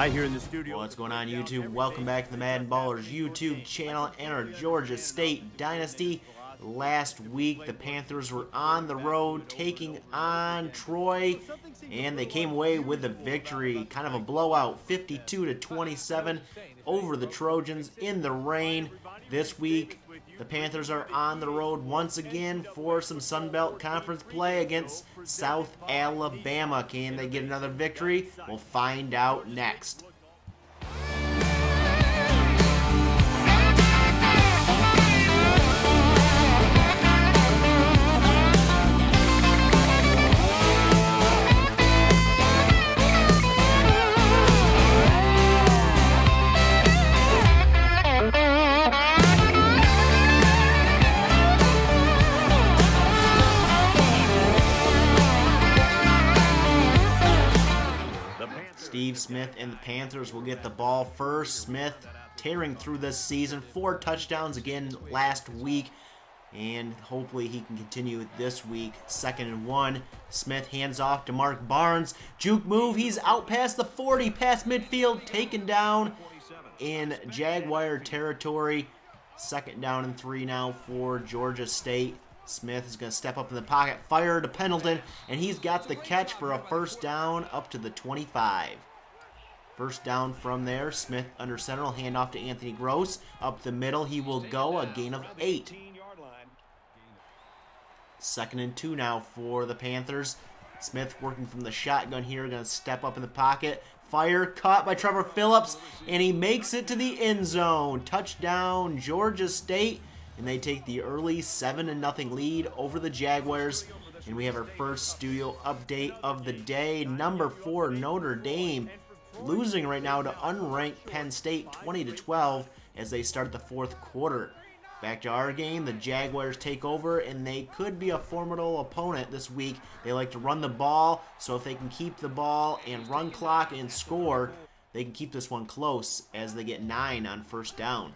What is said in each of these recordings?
Hi, here in the studio. What's going on, YouTube? Welcome back to the MaddenBallerz YouTube channel and our Georgia State Dynasty. Last week, the Panthers were on the road taking on Troy, and they came away with a victory. Kind of a blowout, 52-27 over the Trojans in the rain. This week, the Panthers are on the road once again for some Sun Belt Conference play against South Alabama. Can they get another victory? We'll find out next. Steve Smith and the Panthers will get the ball first. Smith tearing through this season, 4 touchdowns again last week, and hopefully he can continue it this week. 2nd and 1. Smith hands off to Mark Barnes. Juke move. He's out past the 40, past midfield, taken down in Jaguar territory. 2nd down and 3 now for Georgia State. Smith is going to step up in the pocket, fire to Pendleton, and he's got the catch for a first down up to the 25. First down from there. Smith under center will hand off to Anthony Gross. Up the middle he will go, a gain of 8. 2nd and 2 now for the Panthers. Smith working from the shotgun here, going to step up in the pocket. Fire, caught by Trevor Phillips, and he makes it to the end zone. Touchdown, Georgia State. And they take the early 7-0 lead over the Jaguars. And we have our first studio update of the day. Number 4, Notre Dame, losing right now to unranked Penn State 20-12 as they start the 4th quarter. Back to our game, the Jaguars take over, and they could be a formidable opponent this week. They like to run the ball, so if they can keep the ball and run clock and score, they can keep this one close as they get 9 on first down.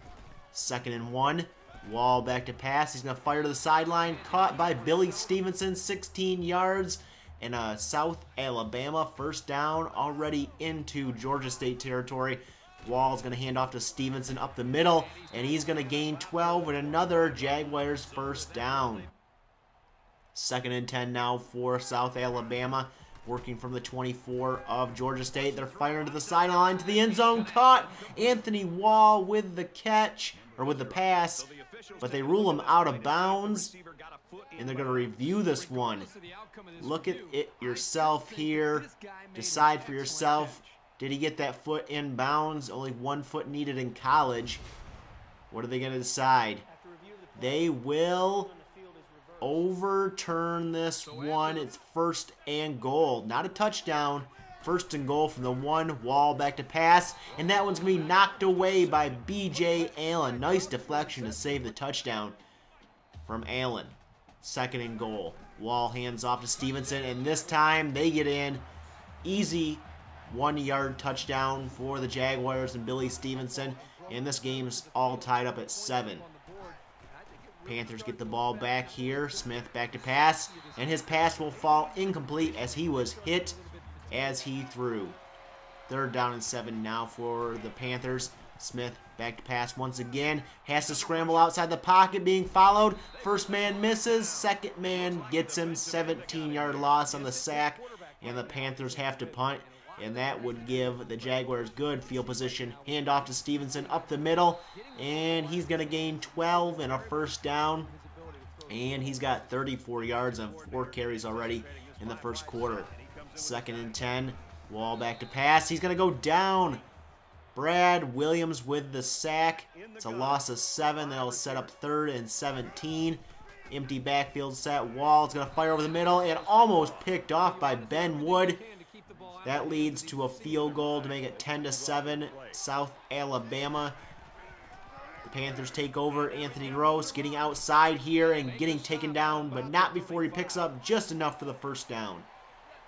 2nd and 1. Wall back to pass. He's going to fire to the sideline. Caught by Billy Stevenson, 16 yards. And a South Alabama first down already into Georgia State territory. Wall's going to hand off to Stevenson up the middle. And he's going to gain 12 and another Jaguars first down. 2nd and 10 now for South Alabama. Working from the 24 of Georgia State. They're firing to the sideline to the end zone. Caught Anthony Wall with the catch, or with the pass. But they rule him out of bounds, and they're going to review this one. Look at it yourself here. Decide for yourself. Did he get that foot in bounds? Only 1 foot needed in college. What are they going to decide? They will overturn this one. It's 1st and goal. Not a touchdown. 1st and goal from the 1. Wall back to pass. And that one's going to be knocked away by B.J. Allen. Nice deflection to save the touchdown from Allen. 2nd and goal. Wall hands off to Stevenson. And this time they get in. Easy 1-yard touchdown for the Jaguars and Billy Stevenson. And this game's all tied up at 7. Panthers get the ball back here. Smith back to pass. And his pass will fall incomplete as he was hit as he threw. 3rd down and 7 now for the Panthers. Smith back to pass once again. Has to scramble outside the pocket, being followed. First man misses. 2nd man gets him. 17-yard loss on the sack. And the Panthers have to punt. And that would give the Jaguars good field position. Hand off to Stevenson up the middle. And he's going to gain 12 and a first down. And he's got 34 yards on 4 carries already in the 1st quarter. 2nd and 10. Wall back to pass. He's going to go down. Brad Williams with the sack. It's a loss of 7. That'll set up 3rd and 17. Empty backfield set. Wall's going to fire over the middle and almost picked off by Ben Wood. That leads to a field goal to make it 10-7. South Alabama. The Panthers take over. Anthony Gross getting outside here and getting taken down, but not before he picks up just enough for the first down.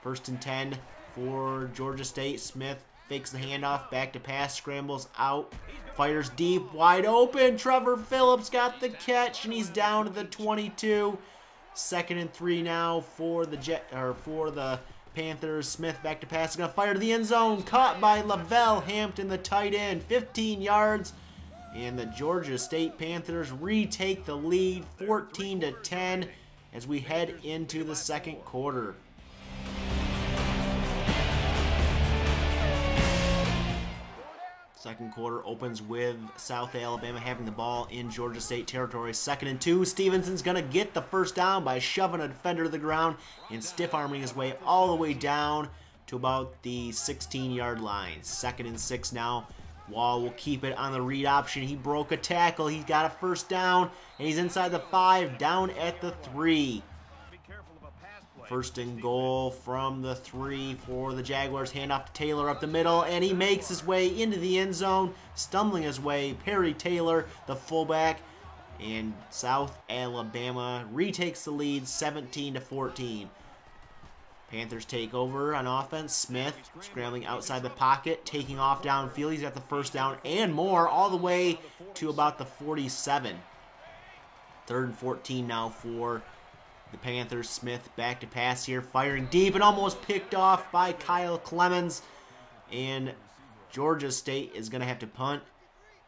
1st and 10 for Georgia State. Smith fakes the handoff, back to pass, scrambles out, fires deep, wide open. Trevor Phillips got the catch, and he's down to the 22. 2nd and 3 now for the Panthers. Smith back to pass. Going to fire to the end zone. Caught by Lavelle Hampton, the tight end. 15 yards. And the Georgia State Panthers retake the lead 14-10 as we head into the second quarter. Second quarter opens with South Alabama having the ball in Georgia State territory. 2nd and 2. Stevenson's going to get the first down by shoving a defender to the ground and stiff-arming his way all the way down to about the 16-yard line. 2nd and 6 now. Wall will keep it on the read option. He broke a tackle. He's got a first down, and he's inside the 5, down at the 3. 1st and goal from the 3 for the Jaguars. Handoff to Taylor up the middle, and he makes his way into the end zone, stumbling his way. Perry Taylor, the fullback, and South Alabama retakes the lead 17-14. Panthers take over on offense. Smith scrambling outside the pocket, taking off downfield. He's got the first down and more, all the way to about the 47. 3rd and 14 now for the Panthers. Smith back to pass here, firing deep and almost picked off by Kyle Clemens. And Georgia State is going to have to punt.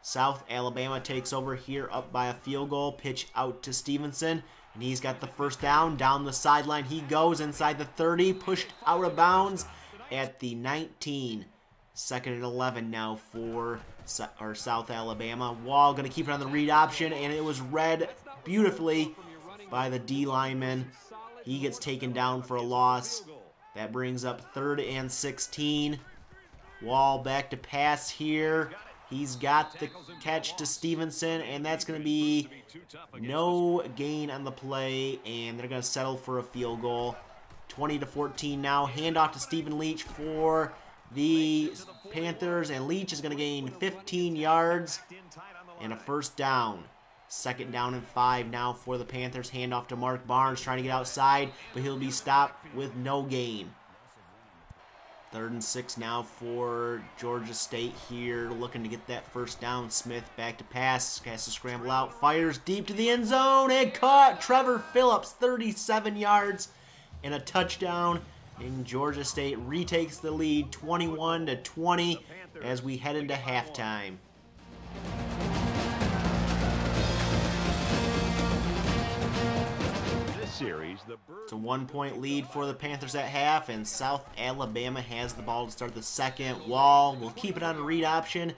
South Alabama takes over here up by a field goal. Pitch out to Stevenson, and he's got the first down. Down the sideline he goes inside the 30, pushed out of bounds at the 19. 2nd and 11 now for South Alabama. Wall going to keep it on the read option, and it was read beautifully by the D lineman. He gets taken down for a loss. That brings up 3rd and 16. Wall back to pass here. He's got the catch to Stevenson, and that's going to be no gain on the play, and they're going to settle for a field goal. 20-14 now. Handoff to Stephen Leach for the Panthers, and Leach is going to gain 15 yards and a first down. 2nd down and 5 now for the Panthers. Handoff to Mark Barnes, trying to get outside, but he'll be stopped with no gain. 3rd and 6 now for Georgia State here, looking to get that first down. Smith back to pass, has to scramble out, fires deep to the end zone, and caught. Trevor Phillips, 37 yards and a touchdown. And Georgia State retakes the lead 21-20 as we head into halftime. It's a 1-point lead for the Panthers at half, and South Alabama has the ball to start the second. Wall will keep it on a read option,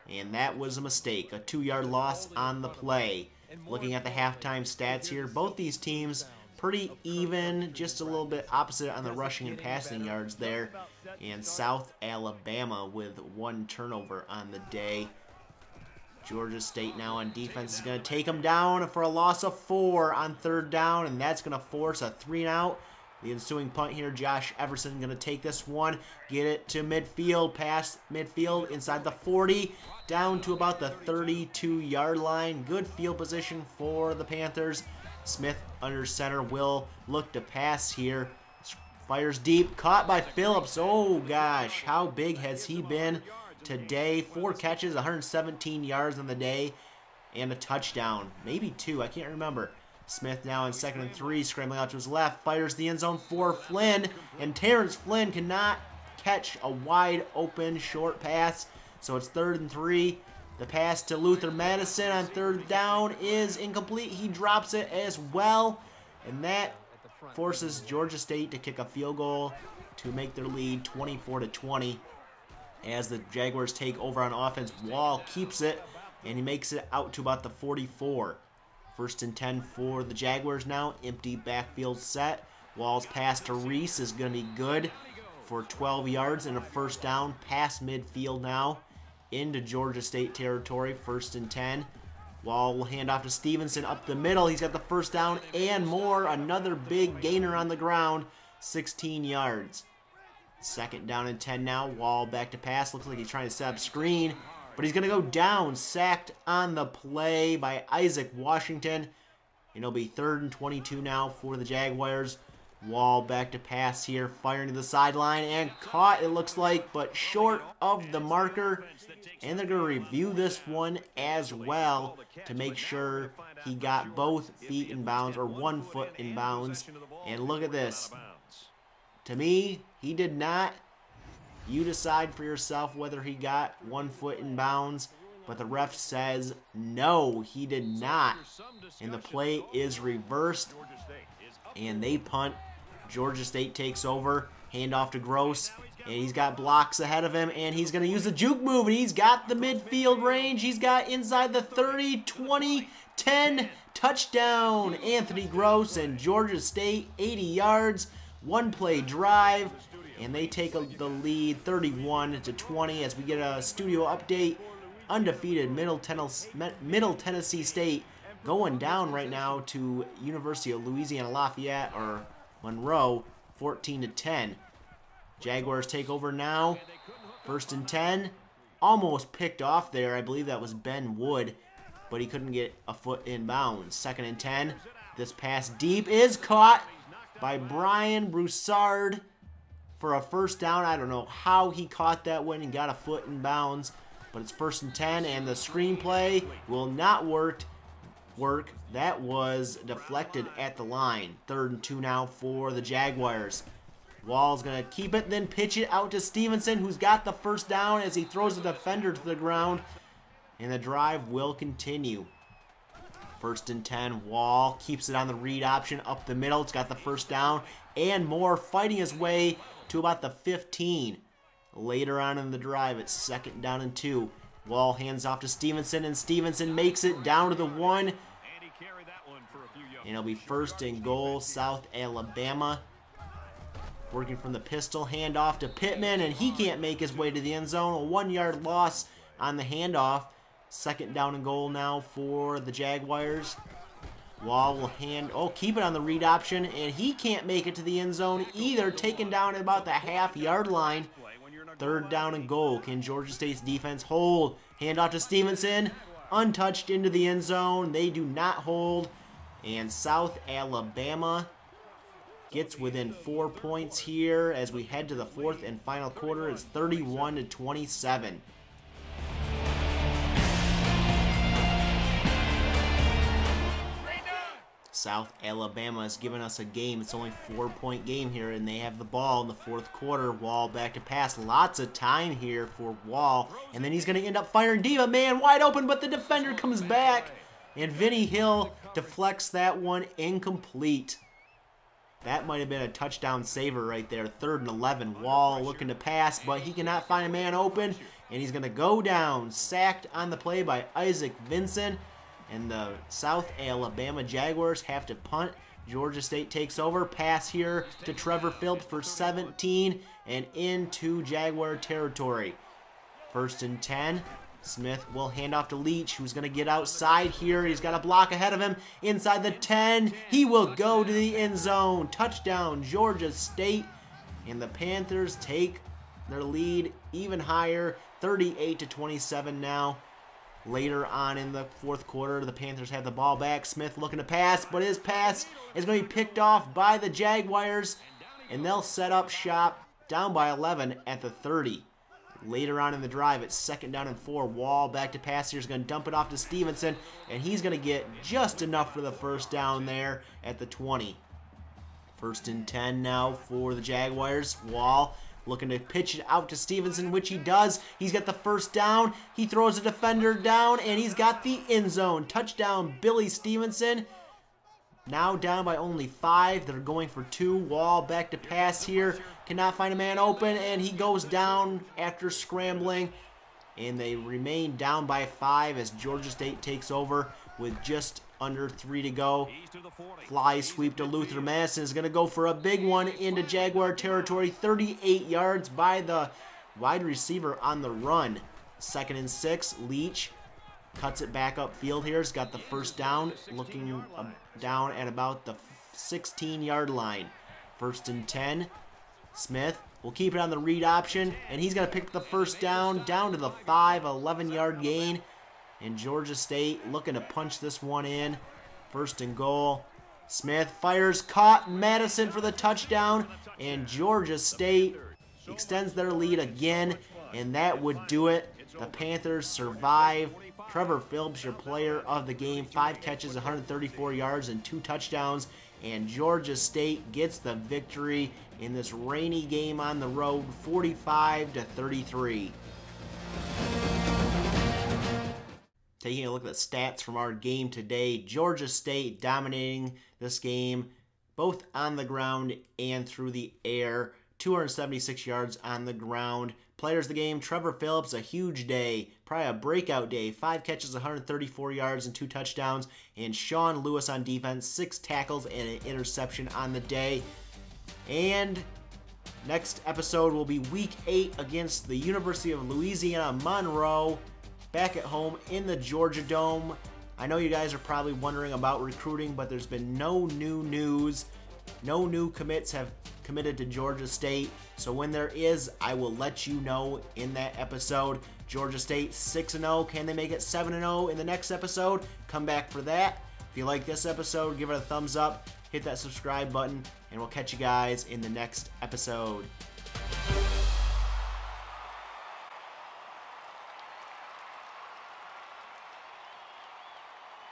and that was a mistake. A 2-yard loss on the play. Looking at the halftime stats here, both these teams pretty even, just a little bit opposite on the rushing and passing yards there, and South Alabama with 1 turnover on the day. Georgia State now on defense is going to take them down for a loss of 4 on 3rd down, and that's going to force a 3-and-out. The ensuing punt here, Josh Everson going to take this one, get it to midfield, past midfield, inside the 40, down to about the 32-yard line. Good field position for the Panthers. Smith under center will look to pass here. Fires deep, caught by Phillips. Oh gosh, how big has he been today? 4 catches, 117 yards on the day, and a touchdown. Maybe 2, I can't remember. Smith now in 2nd and 3, scrambling out to his left, fires the end zone for Flynn, and Terrence Flynn cannot catch a wide open short pass, so it's 3rd and 3. The pass to Luther Madison on 3rd down is incomplete. He drops it as well, and that forces Georgia State to kick a field goal to make their lead 24-20. As the Jaguars take over on offense, Wall keeps it, and he makes it out to about the 44. 1st and 10 for the Jaguars now. Empty backfield set. Wall's pass to Reese is going to be good for 12 yards and a first down. Past midfield now into Georgia State territory. 1st and 10. Wall will hand off to Stevenson up the middle. He's got the first down and more. Another big gainer on the ground. 16 yards. 2nd down and 10 now. Wall back to pass. Looks like he's trying to set up screen, but he's going to go down. Sacked on the play by Isaac Washington. And it'll be 3rd and 22 now for the Jaguars. Wall back to pass here, firing to the sideline, and caught, it looks like, but short of the marker. And they're going to review this one as well to make sure he got both feet in bounds, or 1 foot in bounds. And look at this. To me, He did not. You decide for yourself whether he got 1 foot in bounds, but the ref says no, he did not. And the play is reversed, and they punt. Georgia State takes over. Handoff to Gross, and he's got blocks ahead of him, and he's going to use the juke move, and he's got the midfield range. He's got inside the 30, 20, 10, touchdown. Anthony Gross and Georgia State, 80 yards, 1-play drive, and they take the lead 31-20 as we get a studio update. Undefeated Middle Tennessee State going down right now to University of Louisiana Lafayette, or Monroe, 14-10. Jaguars take over now. 1st and 10. Almost picked off there. I believe that was Ben Wood, but he couldn't get a foot in bounds. 2nd and 10. This pass deep is caught by Brian Broussard for a 1st down. I don't know how he caught that one and got a foot in bounds, but it's 1st and 10, and the screenplay will not work. That was deflected at the line. 3rd and 2 now for the Jaguars. Wall's going to keep it, then pitch it out to Stevenson, who's got the 1st down as he throws the defender to the ground, and the drive will continue. 1st and 10, Wall keeps it on the read option up the middle. It's got the 1st down and more, fighting his way to about the 15. Later on in the drive, it's 2nd down and 2. Wall hands off to Stevenson, and Stevenson makes it down to the 1. And it'll be 1st and goal, South Alabama. Working from the pistol, handoff to Pittman, and he can't make his way to the end zone. A 1-yard loss on the handoff. 2nd down and goal now for the Jaguars. Wall will keep it on the read option, and he can't make it to the end zone either. Taken down at about the half-yard line. 3rd down and goal. Can Georgia State's defense hold? Handoff to Stevenson. Untouched into the end zone. They do not hold. And South Alabama gets within 4 points here as we head to the 4th and final quarter. It's 31-27. South Alabama has given us a game. It's only a 4-point game here, and they have the ball in the 4th quarter. Wall back to pass. Lots of time here for Wall, and then he's going to end up firing deep. A man wide open, but the defender comes back, and Vinny Hill deflects that one incomplete. That might have been a touchdown saver right there. 3rd and 11. Wall looking to pass, but he cannot find a man open, and he's going to go down. Sacked on the play by Isaac Vinson. And the South Alabama Jaguars have to punt. Georgia State takes over. Pass here to Trevor Phillips for 17 and into Jaguar territory. 1st and 10. Smith will hand off to Leach, who's going to get outside here. He's got a block ahead of him inside the 10. He will go to the end zone. Touchdown, Georgia State. And the Panthers take their lead even higher, 38-27 now. Later on in the 4th quarter, the Panthers have the ball back. Smith looking to pass, but his pass is going to be picked off by the Jaguars, and they'll set up shop down by 11 at the 30. Later on in the drive, it's 2nd down and 4. Wall back to pass here. He's going to dump it off to Stevenson, and he's going to get just enough for the 1st down there at the 20. 1st and 10 now for the Jaguars. Wall looking to pitch it out to Stevenson, which he does. He's got the 1st down. He throws a defender down, and he's got the end zone. Touchdown, Billy Stevenson. Now down by only 5. They're going for 2. Wall back to pass here. Cannot find a man open, and he goes down after scrambling. And they remain down by 5 as Georgia State takes over with just under 3 to go. Fly sweep to Luther Madison is going to go for a big one into Jaguar territory. 38 yards by the wide receiver on the run. 2nd and 6. Leach cuts it back upfield here. He's got the 1st down, looking down at about the 16-yard line. 1st and 10. Smith will keep it on the read option, and he's going to pick the 1st down to the 5, 11-yard gain. And Georgia State looking to punch this one in. 1st and goal. Smith fires, caught. Madison for the touchdown. And Georgia State extends their lead again. And that would do it. The Panthers survive. Trevor Phillips, your player of the game. 5 catches, 134 yards, and 2 touchdowns. and Georgia State gets the victory in this rainy game on the road, 45-33. Taking a look at the stats from our game today, Georgia State dominating this game, both on the ground and through the air. 276 yards on the ground. Players of the game, Trevor Phillips, a huge day, probably a breakout day. 5 catches, 134 yards, and 2 touchdowns. And Sean Lewis on defense, 6 tackles and an interception on the day. And next episode will be Week 8 against the University of Louisiana Monroe, back at home in the Georgia Dome. I know you guys are probably wondering about recruiting, but there's been no new news. No new commits have committed to Georgia State. So when there is, I will let you know in that episode. Georgia State 6-0. Can they make it 7-0 in the next episode? Come back for that. If you like this episode, give it a thumbs up. Hit that subscribe button, and we'll catch you guys in the next episode.